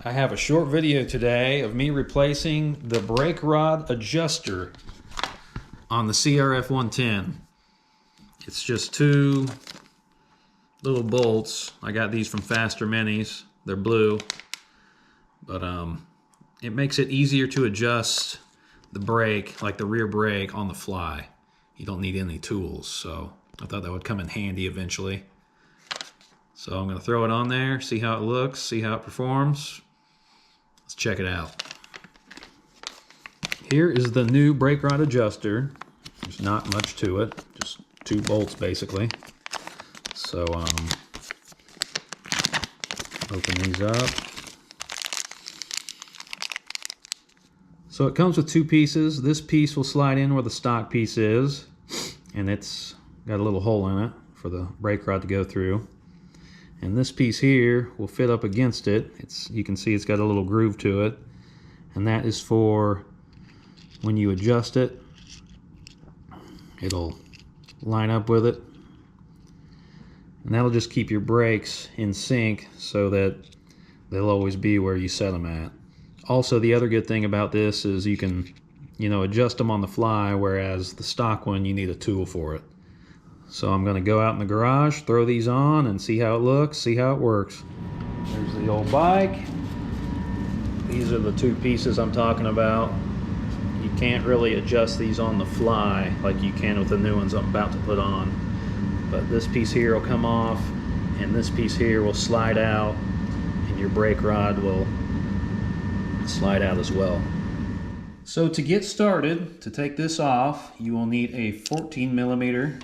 I have a short video today of me replacing the brake rod adjuster on the CRF110. It's just two little bolts. I got these from Faster Minis. They're blue, but it makes it easier to adjust the brake, like the rear brake, on the fly. You don't need any tools, so I thought that would come in handy eventually. So I'm going to throw it on there, see how it looks, see how it performs. Let's check it out. Here is the new brake rod adjuster. There's not much to it, just two bolts basically. So open these up. So it comes with two pieces. This piece will slide in where the stock piece is, and it's got a little hole in it for the brake rod to go through. And this piece here will fit up against it. You can see it's got a little groove to it, and that is for when you adjust it, it'll line up with it, and that'll just keep your brakes in sync so that they'll always be where you set them at. Also, the other good thing about this is you can, adjust them on the fly, whereas the stock one, you need a tool for it. So I'm going to go out in the garage, throw these on, and see how it looks, see how it works. There's the old bike. These are the two pieces I'm talking about. You can't really adjust these on the fly like you can with the new ones I'm about to put on. But this piece here will come off, and this piece here will slide out, and your brake rod will slide out as well. So to get started, to take this off, you will need a 14mm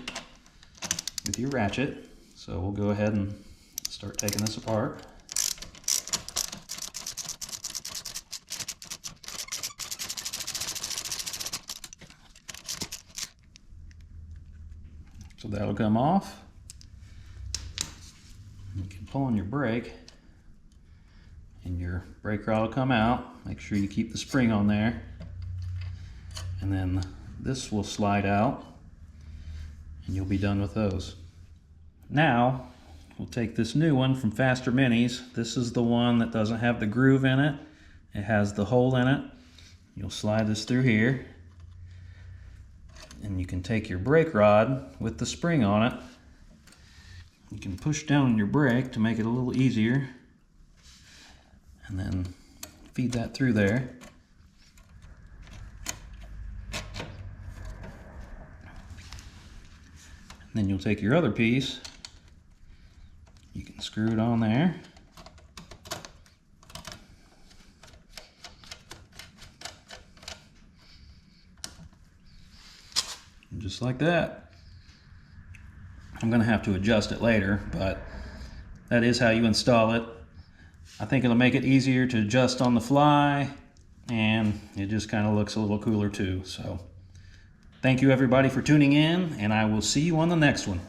with your ratchet. So we'll go ahead and start taking this apart. So that'll come off. You can pull on your brake and your brake rod will come out. Make sure you keep the spring on there. And then this will slide out, and you'll be done with those. Now, we'll take this new one from Faster Minis. This is the one that doesn't have the groove in it. It has the hole in it. You'll slide this through here, and you can take your brake rod with the spring on it. You can push down your brake to make it a little easier, and then feed that through there. Then you'll take your other piece, you can screw it on there, and just like that. I'm going to have to adjust it later, but that is how you install it. I think it'll make it easier to adjust on the fly, and it just kind of looks a little cooler too. So thank you everybody for tuning in, and I will see you on the next one.